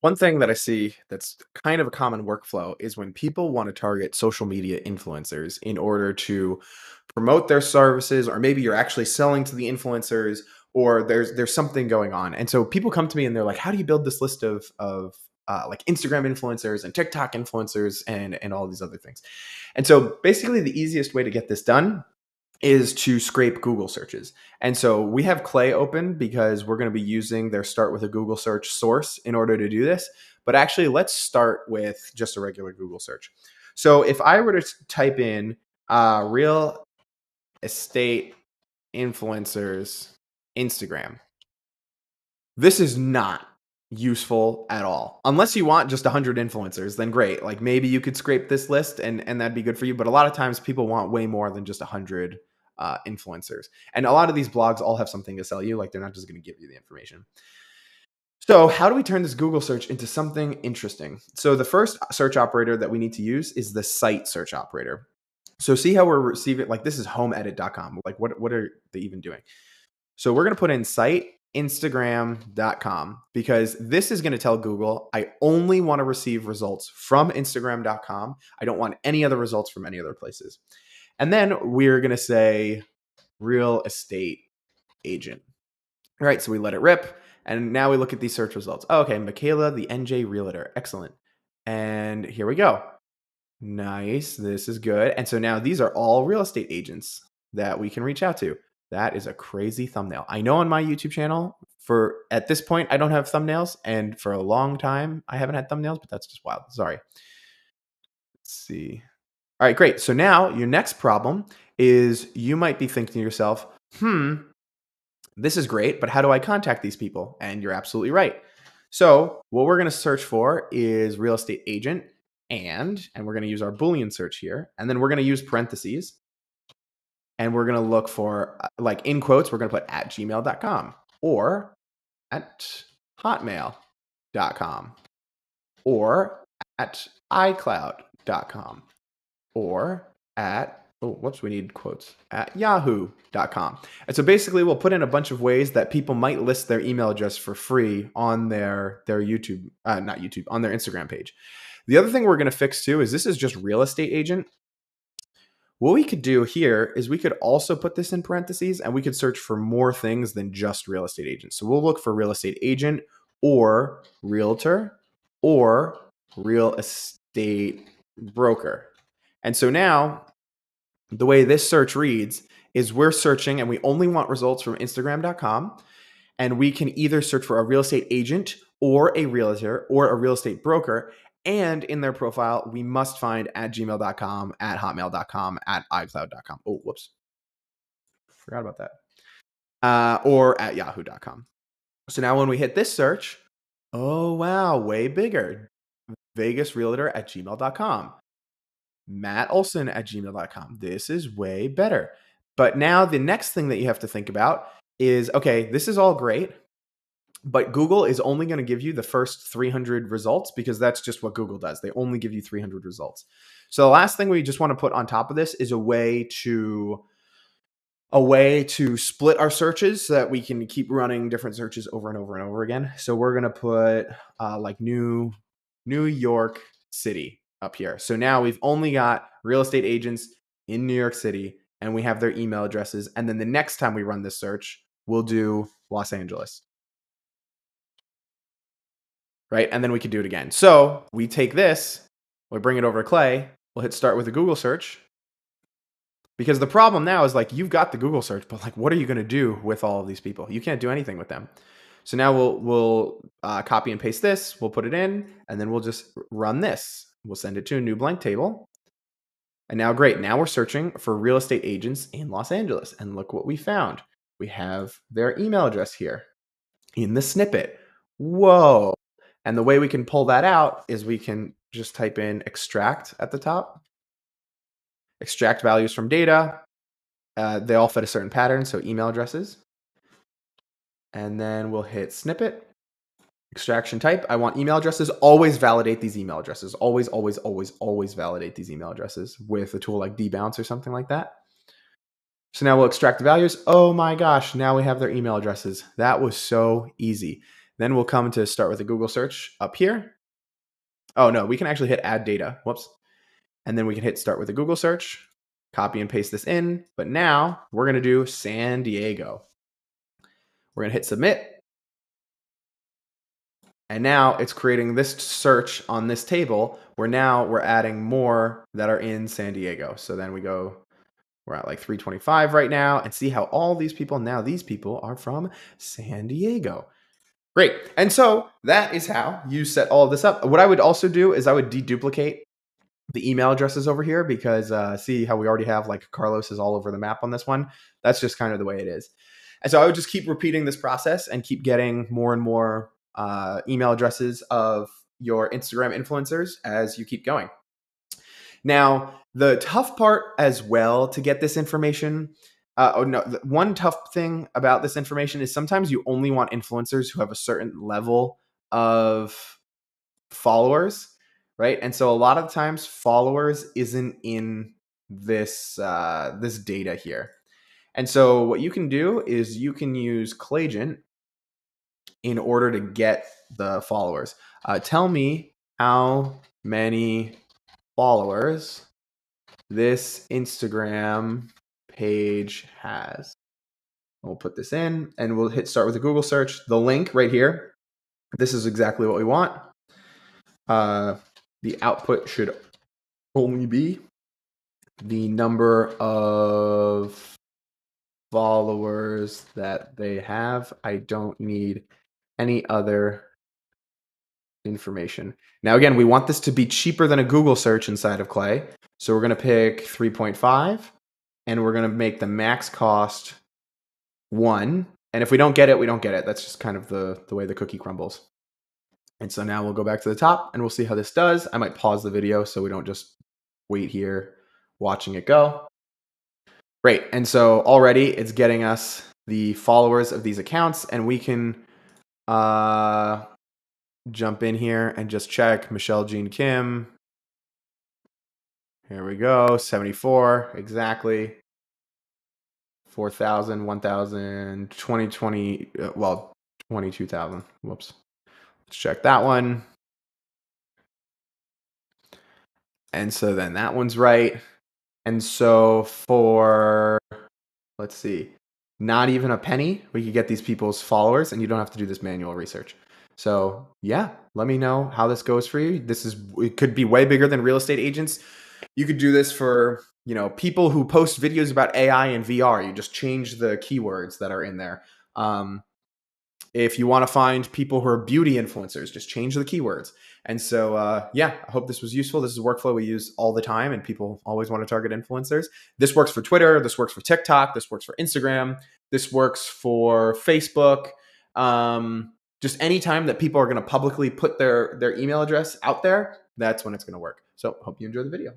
One thing that I see that's kind of a common workflow is when people want to target social media influencers in order to promote their services, or maybe you're actually selling to the influencers, or there's something going on. And so people come to me and they're like, "How do you build this list of like Instagram influencers and TikTok influencers and all these other things?" And so basically, the easiest way to get this done is to scrape Google searches. And so we have Clay open because we're going to be using their start with a Google search source in order to do this. But actually, let's start with just a regular Google search. So if I were to type in real estate influencers Instagram, this is not useful at all. Unless you want just 100 influencers, then great. Like maybe you could scrape this list and that'd be good for you. But a lot of times people want way more than just 100 influencers. And a lot of these blogs all have something to sell you. Like they're not just going to give you the information. So how do we turn this Google search into something interesting? So the first search operator that we need to use is the site search operator. So see how we're receiving, like this is homeedit.com. Like what are they even doing? So we're going to put in site Instagram.com because this is going to tell Google, I only want to receive results from Instagram.com. I don't want any other results from any other places. And then we're going to say real estate agent. All right, so we let it rip. And now we look at these search results. Oh, okay, Michaela, the NJ Realtor. Excellent. And here we go. Nice. This is good. And so now these are all real estate agents that we can reach out to. That is a crazy thumbnail. I know on my YouTube channel, for at this point, I don't have thumbnails. And for a long time, I haven't had thumbnails, but that's just wild. Sorry. Let's see. All right, great. So now your next problem is you might be thinking to yourself, this is great, but how do I contact these people? And you're absolutely right. So what we're going to search for is real estate agent and we're going to use our Boolean search here. And then we're going to use parentheses and we're going to look for, like in quotes, we're going to put at gmail.com or at hotmail.com or at icloud.com or at we need quotes, at yahoo.com. And so basically we'll put in a bunch of ways that people might list their email address for free on their YouTube, not YouTube, on their Instagram page. The other thing we're going to fix too is this is just real estate agent. What we could do here is we could also put this in parentheses and we could search for more things than just real estate agent. So we'll look for real estate agent or realtor or real estate broker. And so now the way this search reads is we're searching and we only want results from Instagram.com. And we can either search for a real estate agent or a realtor or a real estate broker. And in their profile, we must find at gmail.com, at hotmail.com, at icloud.com. Oh, whoops. Forgot about that. Or at yahoo.com. So now when we hit this search, oh, wow, way bigger. Vegas Realtor at gmail.com. Matt Olson at gmail.com. This is way better. But now the next thing that you have to think about is, okay, this is all great, but Google is only going to give you the first 300 results because that's just what Google does. They only give you 300 results. So the last thing we just want to put on top of this is a way to split our searches so that we can keep running different searches over and over and over again. So we're going to put like New York City up here. So now we've only got real estate agents in New York City and we have their email addresses. And then the next time we run this search, we'll do Los Angeles. Right? And then we can do it again. So we take this, we bring it over to Clay, we'll hit start with a Google search. Because the problem now is like you've got the Google search, but like what are you going to do with all of these people? You can't do anything with them. So now we'll copy and paste this, we'll put it in, and then we'll just run this. We'll send it to a new blank table. And now, great, now we're searching for real estate agents in Los Angeles. And look what we found. We have their email address here in the snippet. Whoa. And the way we can pull that out is we can just type in extract at the top. Extract values from data. They all fit a certain pattern, so email addresses. And then we'll hit snippet. Extraction type. I want email addresses. Always validate these email addresses. Always, always, always, always validate these email addresses with a tool like dbounce or something like that. So now we'll extract the values. Oh my gosh, now we have their email addresses. That was so easy. Then we'll come to start with a Google search up here. Oh no, we can actually hit add data. Whoops. And then we can hit start with a Google search, copy and paste this in. But now we're going to do San Diego. We're going to hit submit. And now it's creating this search on this table where now we're adding more that are in San Diego. So then we're at like 325 right now, and see how all these people, now these people are from San Diego. Great. And so that is how you set all of this up. What I would also do is I would deduplicate the email addresses over here because see how we already have like Carlos is all over the map on this one. That's just kind of the way it is. And so I would just keep repeating this process and keep getting more and more email addresses of your Instagram influencers as you keep going. Now, the tough part as well to get this information, one tough thing about this information is sometimes you only want influencers who have a certain level of followers, right? And so a lot of times followers isn't in this this data here. And so what you can do is you can use Claygent in order to get the followers. Tell me how many followers this Instagram page has. We'll put this in and we'll hit start with a Google search. The link right here, this is exactly what we want. The output should only be the number of followers that they have. I don't need any other information. Now, again, we want this to be cheaper than a Google search inside of Clay. So we're going to pick 3.5 and we're going to make the max cost 1. And if we don't get it, we don't get it. That's just kind of the way the cookie crumbles. And so now we'll go back to the top and we'll see how this does. I might pause the video so we don't just wait here watching it go. Great. And so already it's getting us the followers of these accounts, and we can jump in here and just check Michelle Jean Kim. Here we go. 74 exactly. 4,000, 1,000, 2020, well, 22,000. Whoops. Let's check that one. And so then that one's right. And so for, let's see, not even a penny, we could get these people's followers, and you don't have to do this manual research. So yeah, let me know how this goes for you. It could be way bigger than real estate agents. You could do this for, people who post videos about AI and VR. You just change the keywords that are in there. If you want to find people who are beauty influencers, just change the keywords. And so, yeah, I hope this was useful. This is a workflow we use all the time, and people always want to target influencers. This works for Twitter. This works for TikTok. This works for Instagram. This works for Facebook. Just anytime that people are going to publicly put their email address out there, that's when it's going to work. So hope you enjoy the video.